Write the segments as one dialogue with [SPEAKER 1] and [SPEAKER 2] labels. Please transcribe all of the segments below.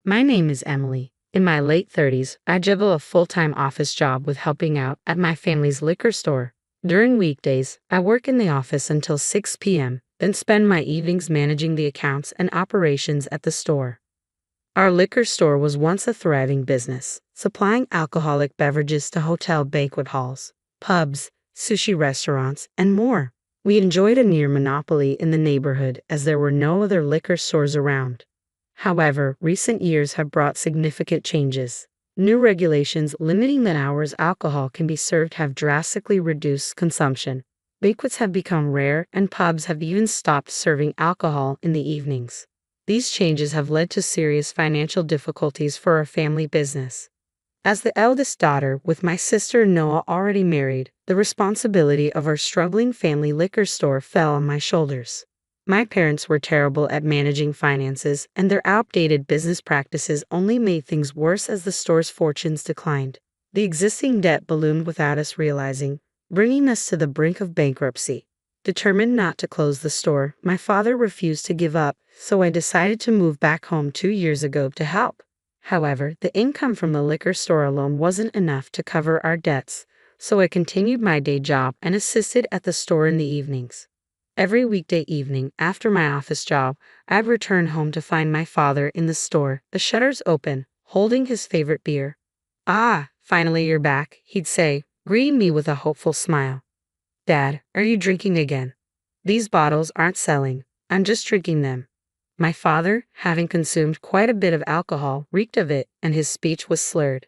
[SPEAKER 1] My name is Emily. In my late 30s, I juggle a full-time office job with helping out at my family's liquor store. During weekdays, I work in the office until 6 p.m., then spend my evenings managing the accounts and operations at the store. Our liquor store was once a thriving business, supplying alcoholic beverages to hotel banquet halls, pubs, sushi restaurants, and more. We enjoyed a near monopoly in the neighborhood as there were no other liquor stores around. However, recent years have brought significant changes. New regulations limiting the hours alcohol can be served have drastically reduced consumption. Banquets have become rare, and pubs have even stopped serving alcohol in the evenings. These changes have led to serious financial difficulties for our family business. As the eldest daughter, with my sister Noah already married, the responsibility of our struggling family liquor store fell on my shoulders. My parents were terrible at managing finances, and their outdated business practices only made things worse as the store's fortunes declined. The existing debt ballooned without us realizing, bringing us to the brink of bankruptcy. Determined not to close the store, my father refused to give up, so I decided to move back home 2 years ago to help. However, the income from the liquor store alone wasn't enough to cover our debts, so I continued my day job and assisted at the store in the evenings. Every weekday evening, after my office job, I'd return home to find my father in the store, the shutters open, holding his favorite beer. "Ah, finally you're back," he'd say, greeting me with a hopeful smile. "Dad, are you drinking again?" "These bottles aren't selling. I'm just drinking them." My father, having consumed quite a bit of alcohol, reeked of it, and his speech was slurred.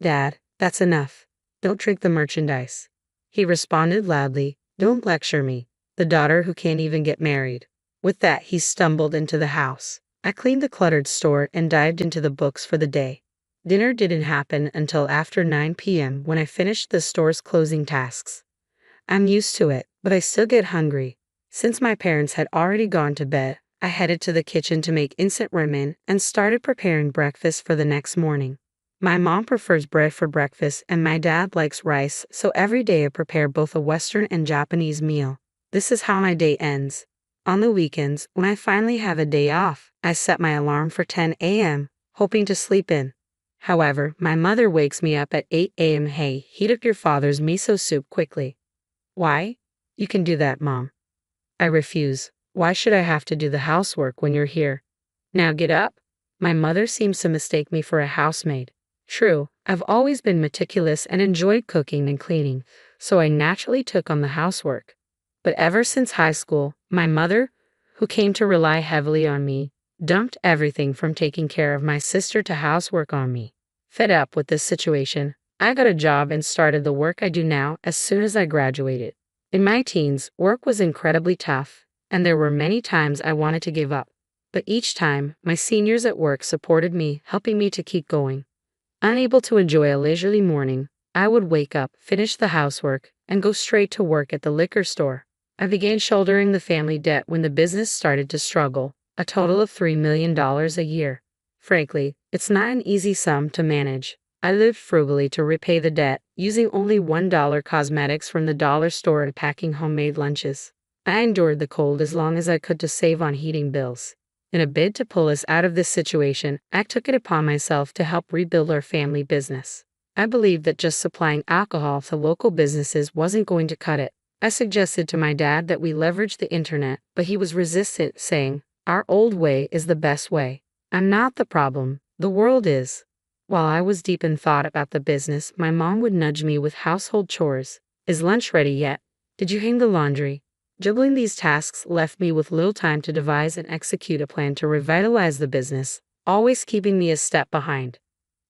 [SPEAKER 1] "Dad, that's enough. Don't drink the merchandise," he responded loudly. "Don't lecture me, the daughter who can't even get married." With that, he stumbled into the house. I cleaned the cluttered store and dived into the books for the day. Dinner didn't happen until after 9 p.m. when I finished the store's closing tasks. I'm used to it, but I still get hungry. Since my parents had already gone to bed, I headed to the kitchen to make instant ramen and started preparing breakfast for the next morning. My mom prefers bread for breakfast and my dad likes rice, so every day I prepare both a Western and Japanese meal. This is how my day ends. On the weekends, when I finally have a day off, I set my alarm for 10 a.m., hoping to sleep in. However, my mother wakes me up at 8 a.m. "Hey, heat up your father's miso soup quickly." "Why?" "You can do that, Mom." I refuse. "Why should I have to do the housework when you're here?" "Now get up." My mother seems to mistake me for a housemaid. True, I've always been meticulous and enjoyed cooking and cleaning, so I naturally took on the housework. But ever since high school, my mother, who came to rely heavily on me, dumped everything from taking care of my sister to housework on me. Fed up with this situation, I got a job and started the work I do now as soon as I graduated. In my teens, work was incredibly tough, and there were many times I wanted to give up. But each time, my seniors at work supported me, helping me to keep going. Unable to enjoy a leisurely morning, I would wake up, finish the housework, and go straight to work at the liquor store. I began shouldering the family debt when the business started to struggle, a total of $3 million a year. Frankly, it's not an easy sum to manage. I lived frugally to repay the debt, using only $1 cosmetics from the dollar store and packing homemade lunches. I endured the cold as long as I could to save on heating bills. In a bid to pull us out of this situation, I took it upon myself to help rebuild our family business. I believed that just supplying alcohol to local businesses wasn't going to cut it. I suggested to my dad that we leverage the internet, but he was resistant, saying, "Our old way is the best way." "I'm not the problem, the world is." While I was deep in thought about the business, my mom would nudge me with household chores. "Is lunch ready yet? Did you hang the laundry?" Juggling these tasks left me with little time to devise and execute a plan to revitalize the business, always keeping me a step behind.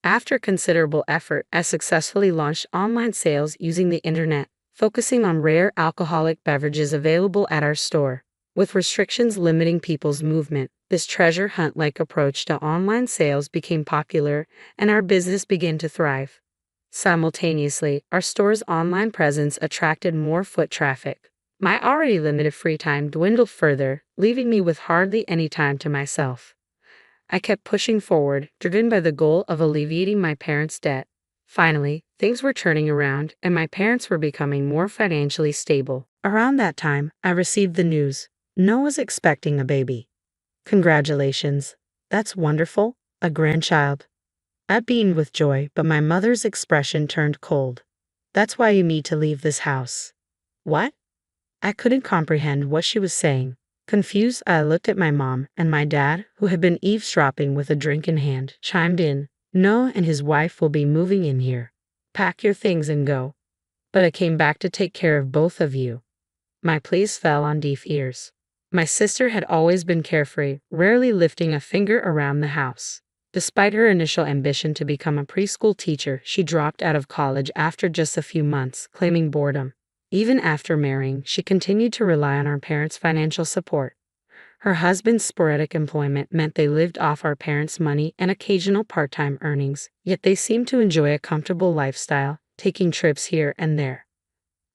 [SPEAKER 1] After considerable effort, I successfully launched online sales using the internet, focusing on rare alcoholic beverages available at our store. With restrictions limiting people's movement, this treasure hunt-like approach to online sales became popular, and our business began to thrive. Simultaneously, our store's online presence attracted more foot traffic. My already limited free time dwindled further, leaving me with hardly any time to myself. I kept pushing forward, driven by the goal of alleviating my parents' debt. Finally, things were turning around, and my parents were becoming more financially stable. Around that time, I received the news. Noah's expecting a baby. "Congratulations. That's wonderful," A grandchild. I beamed with joy, but my mother's expression turned cold. That's why you need to leave this house. What? I couldn't comprehend what she was saying. Confused, I looked at my mom, and my dad, who had been eavesdropping with a drink in hand, chimed in. Noah and his wife will be moving in here. Pack your things and go. But I came back to take care of both of you. My pleas fell on deaf ears. My sister had always been carefree, rarely lifting a finger around the house. Despite her initial ambition to become a preschool teacher, she dropped out of college after just a few months, claiming boredom. Even after marrying, she continued to rely on our parents' financial support. Her husband's sporadic employment meant they lived off our parents' money and occasional part-time earnings, yet they seemed to enjoy a comfortable lifestyle, taking trips here and there.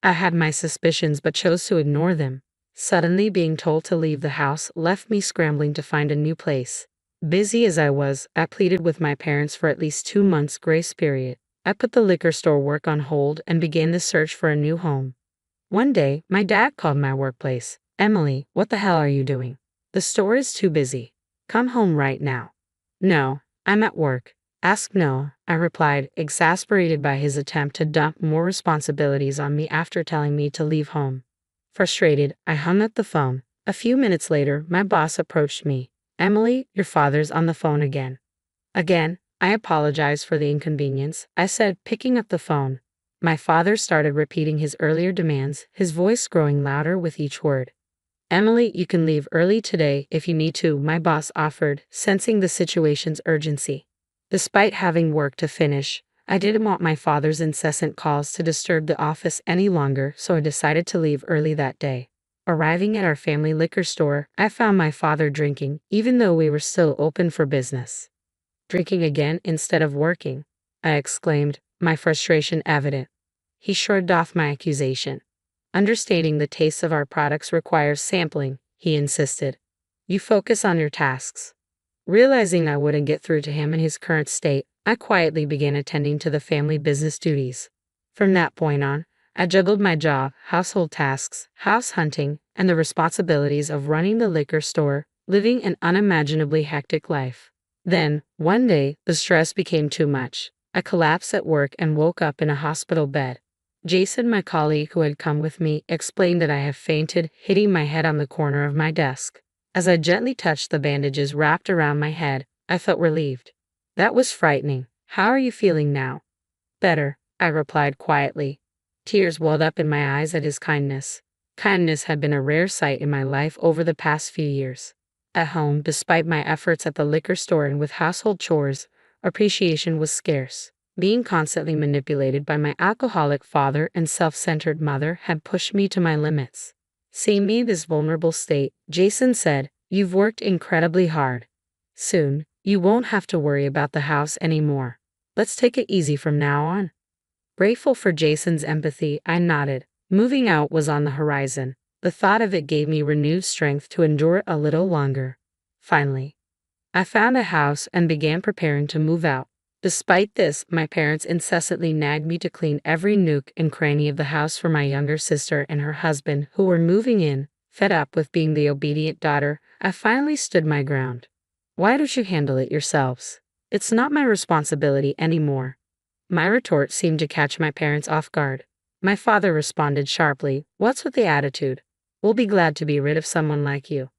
[SPEAKER 1] I had my suspicions but chose to ignore them. Suddenly being told to leave the house left me scrambling to find a new place. Busy as I was, I pleaded with my parents for at least 2 months' grace period. I put the liquor store work on hold and began the search for a new home. One day, my dad called my workplace. Emily, what the hell are you doing? The store is too busy. Come home right now. No, I'm at work. Ask Noah, I replied, exasperated by his attempt to dump more responsibilities on me after telling me to leave home. Frustrated, I hung up the phone. A few minutes later, my boss approached me. Emily, your father's on the phone again. Again, I apologized for the inconvenience, I said, picking up the phone. My father started repeating his earlier demands, his voice growing louder with each word. Emily, you can leave early today if you need to, my boss offered, sensing the situation's urgency. Despite having work to finish, I didn't want my father's incessant calls to disturb the office any longer, so I decided to leave early that day. Arriving at our family liquor store, I found my father drinking, even though we were still open for business. Drinking again instead of working, I exclaimed, my frustration evident. He shrugged off my accusation. Understanding the tastes of our products requires sampling, he insisted. You focus on your tasks. Realizing I wouldn't get through to him in his current state, I quietly began attending to the family business duties. From that point on, I juggled my job, household tasks, house hunting, and the responsibilities of running the liquor store, living an unimaginably hectic life. Then, one day, the stress became too much. I collapsed at work and woke up in a hospital bed. Jason, my colleague who had come with me, explained that I had fainted, hitting my head on the corner of my desk. As I gently touched the bandages wrapped around my head, I felt relieved. That was frightening. How are you feeling now? Better, I replied quietly. Tears welled up in my eyes at his kindness. Kindness had been a rare sight in my life over the past few years. At home, despite my efforts at the liquor store and with household chores, appreciation was scarce. Being constantly manipulated by my alcoholic father and self-centered mother had pushed me to my limits. Seeing me in this vulnerable state, Jason said, "You've worked incredibly hard. Soon, you won't have to worry about the house anymore. Let's take it easy from now on." Grateful for Jason's empathy, I nodded. Moving out was on the horizon. The thought of it gave me renewed strength to endure it a little longer. Finally, I found a house and began preparing to move out. Despite this, my parents incessantly nagged me to clean every nook and cranny of the house for my younger sister and her husband, who were moving in. Fed up with being the obedient daughter, I finally stood my ground. "Why don't you handle it yourselves? It's not my responsibility anymore." My retort seemed to catch my parents off guard. My father responded sharply, "What's with the attitude? We'll be glad to be rid of someone like you."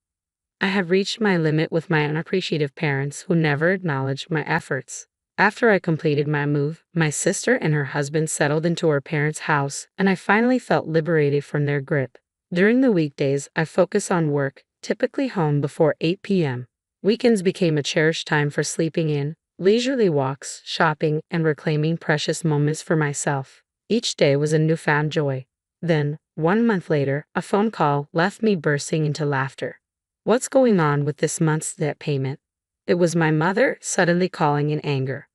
[SPEAKER 1] I had reached my limit with my unappreciative parents who never acknowledged my efforts. After I completed my move, my sister and her husband settled into our parents' house, and I finally felt liberated from their grip. During the weekdays, I focused on work, typically home before 8 p.m. Weekends became a cherished time for sleeping in, leisurely walks, shopping, and reclaiming precious moments for myself. Each day was a newfound joy. Then, 1 month later, a phone call left me bursting into laughter. "What's going on with this month's debt payment?" It was my mother suddenly calling in anger.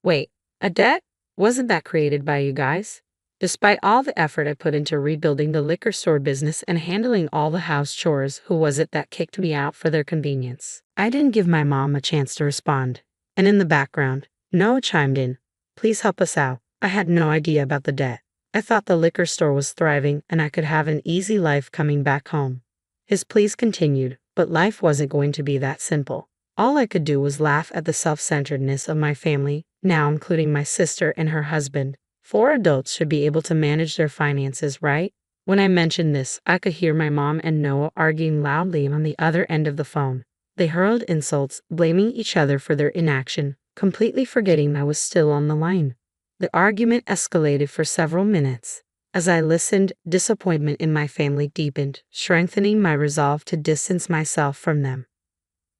[SPEAKER 1] "Wait, a debt? Wasn't that created by you guys?" Despite all the effort I put into rebuilding the liquor store business and handling all the house chores, who was it that kicked me out for their convenience? I didn't give my mom a chance to respond. And in the background, Noah chimed in. "Please help us out. I had no idea about the debt. I thought the liquor store was thriving and I could have an easy life coming back home." His pleas continued, but life wasn't going to be that simple. All I could do was laugh at the self-centeredness of my family, now including my sister and her husband. 4 adults should be able to manage their finances, right? When I mentioned this, I could hear my mom and Noah arguing loudly on the other end of the phone. They hurled insults, blaming each other for their inaction, completely forgetting I was still on the line. The argument escalated for several minutes. As I listened, disappointment in my family deepened, strengthening my resolve to distance myself from them.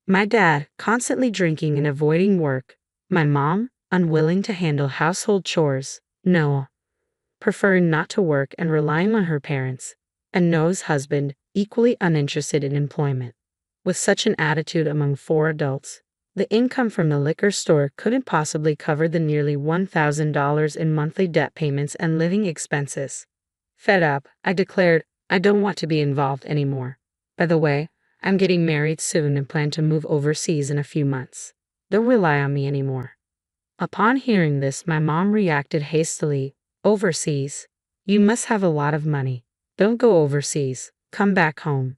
[SPEAKER 1] My dad, constantly drinking and avoiding work. My mom, unwilling to handle household chores. Noah, preferring not to work and relying on her parents. And Noah's husband, equally uninterested in employment. With such an attitude among 4 adults, the income from the liquor store couldn't possibly cover the nearly $1,000 in monthly debt payments and living expenses. Fed up, I declared, I don't want to be involved anymore. By the way, I'm getting married soon and plan to move overseas in a few months. Don't rely on me anymore. Upon hearing this, my mom reacted hastily. Overseas? You must have a lot of money. Don't go overseas. Come back home.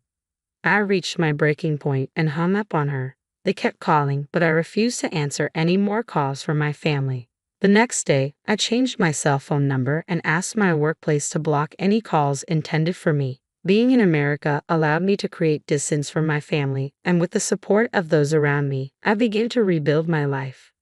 [SPEAKER 1] I reached my breaking point and hung up on her. They kept calling, but I refused to answer any more calls from my family. The next day, I changed my cell phone number and asked my workplace to block any calls intended for me. Being in America allowed me to create distance from my family, and with the support of those around me, I began to rebuild my life.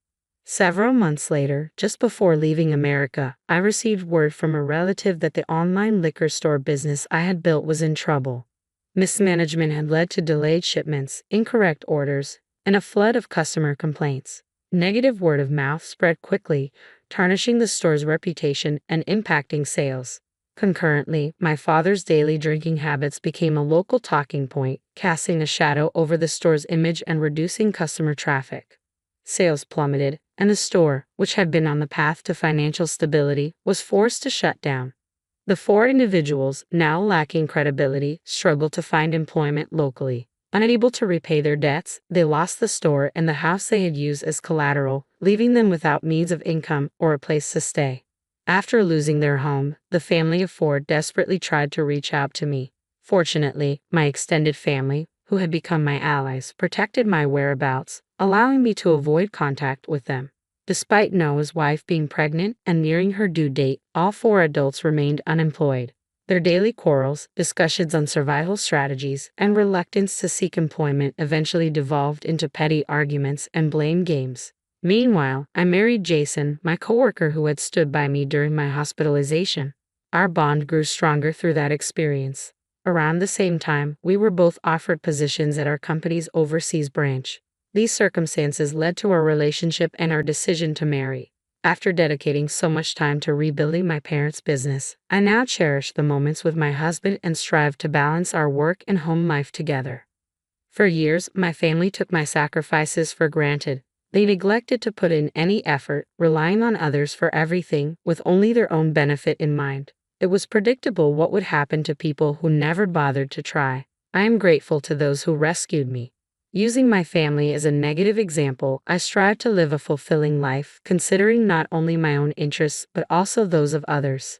[SPEAKER 1] Several months later, just before leaving America, I received word from a relative that the online liquor store business I had built was in trouble. Mismanagement had led to delayed shipments, incorrect orders, and a flood of customer complaints. Negative word of mouth spread quickly, tarnishing the store's reputation and impacting sales. Concurrently, my father's daily drinking habits became a local talking point, casting a shadow over the store's image and reducing customer traffic. Sales plummeted, and the store, which had been on the path to financial stability, was forced to shut down. The 4 individuals, now lacking credibility, struggled to find employment locally. Unable to repay their debts, they lost the store and the house they had used as collateral, leaving them without means of income or a place to stay. After losing their home, the family of 4 desperately tried to reach out to me. Fortunately, my extended family, who had become my allies, protected my whereabouts, allowing me to avoid contact with them. Despite Noah's wife being pregnant and nearing her due date, all 4 adults remained unemployed. Their daily quarrels, discussions on survival strategies, and reluctance to seek employment eventually devolved into petty arguments and blame games. Meanwhile, I married Jason, my coworker who had stood by me during my hospitalization. Our bond grew stronger through that experience. Around the same time, we were both offered positions at our company's overseas branch. These circumstances led to our relationship and our decision to marry. After dedicating so much time to rebuilding my parents' business, I now cherish the moments with my husband and strive to balance our work and home life together. For years, my family took my sacrifices for granted. They neglected to put in any effort, relying on others for everything, with only their own benefit in mind. It was predictable what would happen to people who never bothered to try. I am grateful to those who rescued me. Using my family as a negative example, I strive to live a fulfilling life, considering not only my own interests but also those of others.